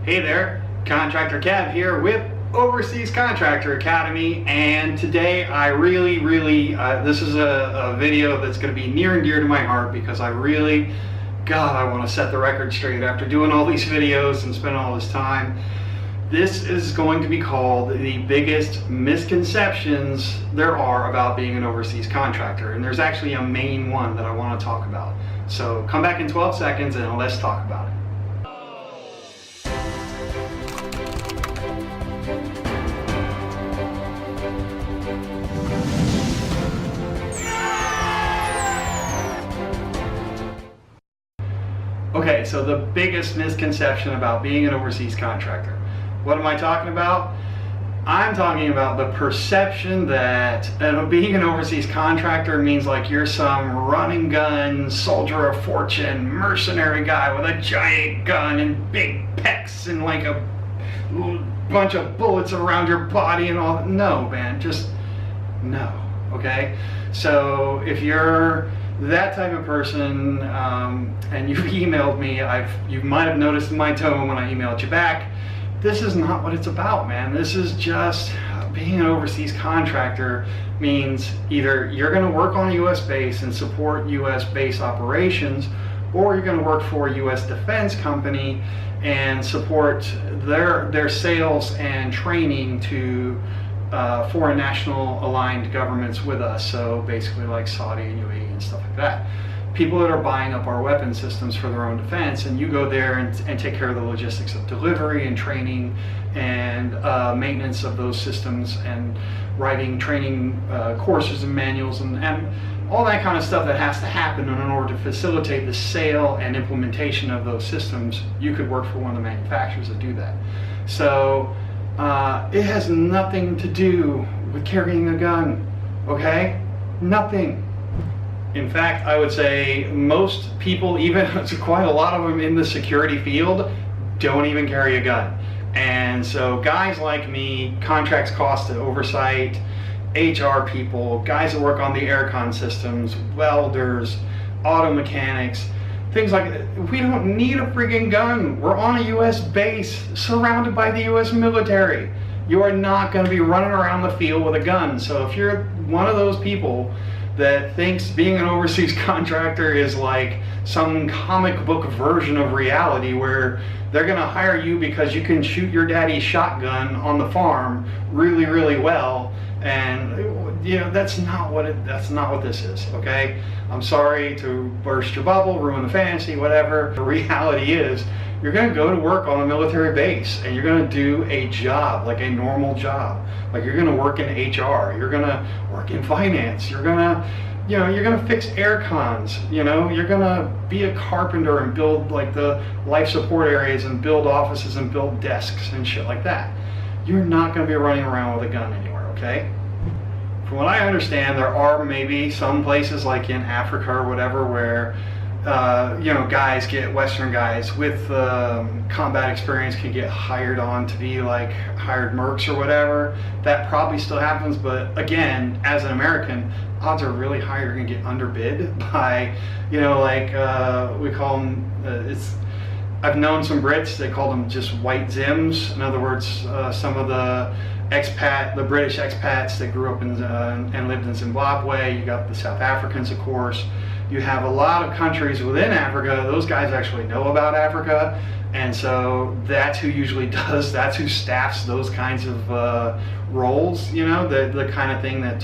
Hey there, Contractor Kev here with Overseas Contractor Academy, and today I really, this is a video that's going to be near and dear to my heart because I want to set the record straight after doing all these videos and spending all this time. This is going to be called the biggest misconceptions there are about being an overseas contractor, and there's actually a main one that I want to talk about. So come back in 12 seconds and let's talk about it. Okay, so the biggest misconception about being an overseas contractor. What am I talking about? I'm talking about the perception that being an overseas contractor means like you're some run and gun, soldier of fortune, mercenary guy with a giant gun and big pecs and like a bunch of bullets around your body and all. No, man, just no, okay? So if you're that type of person and you've emailed me, you might have noticed in my tone when I emailed you back, this is not what it's about, man. This is just being an overseas contractor means either you're going to work on a U.S. base and support U.S. base operations, or you're going to work for a U.S. defense company and support their sales and training to foreign national aligned governments with us, so basically like Saudi and UAE and stuff like that. People that are buying up our weapon systems for their own defense, and you go there and take care of the logistics of delivery and training and maintenance of those systems and writing training courses and manuals and all that kind of stuff that has to happen in order to facilitate the sale and implementation of those systems. You could work for one of the manufacturers that do that. So it has nothing to do with carrying a gun, okay? Nothing. In fact, I would say most people, even quite a lot of them in the security field, don't even carry a gun. And so guys like me, contracts cost and oversight, HR people, guys that work on the aircon systems, welders, auto mechanics, things like that. We don't need a friggin' gun. We're on a U.S. base surrounded by the U.S. military. You are not going to be running around the field with a gun. So if you're one of those people that thinks being an overseas contractor is like some comic book version of reality where they're going to hire you because you can shoot your daddy's shotgun on the farm really well, and you know, that's not what this is, okay? I'm sorry to burst your bubble, ruin the fantasy, whatever. The reality is you're going to go to work on a military base and you're going to do a job, like a normal job. Like you're going to work in HR, you're going to work in finance, you're going to fix air cons, you're going to be a carpenter and build like the life support areas and build offices and build desks and shit like that. You're not going to be running around with a gun anywhere, okay? From what I understand, there are maybe some places like in Africa or whatever where Western guys with combat experience can get hired on to be like hired mercs or whatever. That probably still happens, but again, as an American, odds are really high you're going to get underbid by, we call them, I've known some Brits, they call them just white Zims. In other words, some of the British expats that grew up and lived in Zimbabwe. You got the South Africans, of course. You have a lot of countries within Africa. Those guys actually know about Africa, and so that's who usually that's who staffs those kinds of roles, the kind of thing that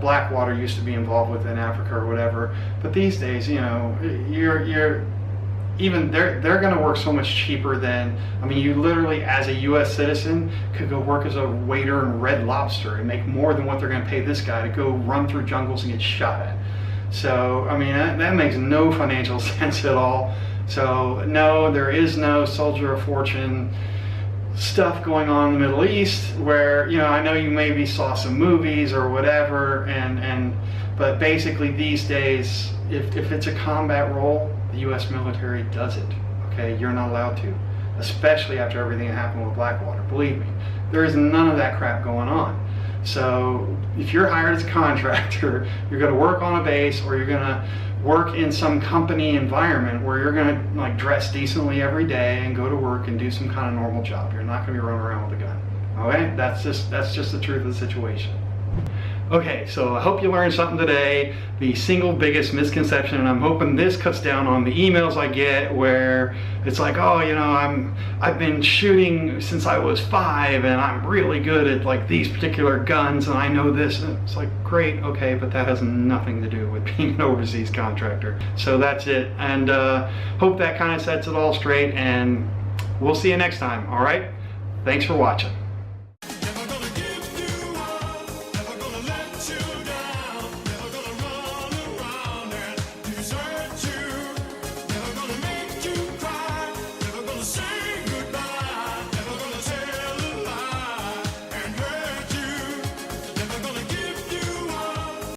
Blackwater used to be involved with in Africa or whatever. But these days, they're going to work so much cheaper than, you literally as a U.S. citizen could go work as a waiter in Red Lobster and make more than what they're going to pay this guy to go run through jungles and get shot at. So, that makes no financial sense at all. So, no, there is no soldier of fortune stuff going on in the Middle East where, I know you maybe saw some movies or whatever, but basically these days, if it's a combat role, the U.S. military does it, okay? You're not allowed to, especially after everything that happened with Blackwater. Believe me, there is none of that crap going on. So if you're hired as a contractor, you're going to work on a base, or you're going to work in some company environment where you're gonna like dress decently every day and go to work and do some kind of normal job. You're not gonna be running around with a gun. Okay, that's just the truth of the situation. Okay, so I hope you learned something today. The single biggest misconception, and I'm hoping this cuts down on the emails I get where it's like, oh, you know, I've been shooting since I was 5 and I'm really good at like these particular guns and I know this. And it's like, great, okay, but that has nothing to do with being an overseas contractor. So that's it, and hope that kind of sets it all straight, and we'll see you next time, all right? Thanks for watching.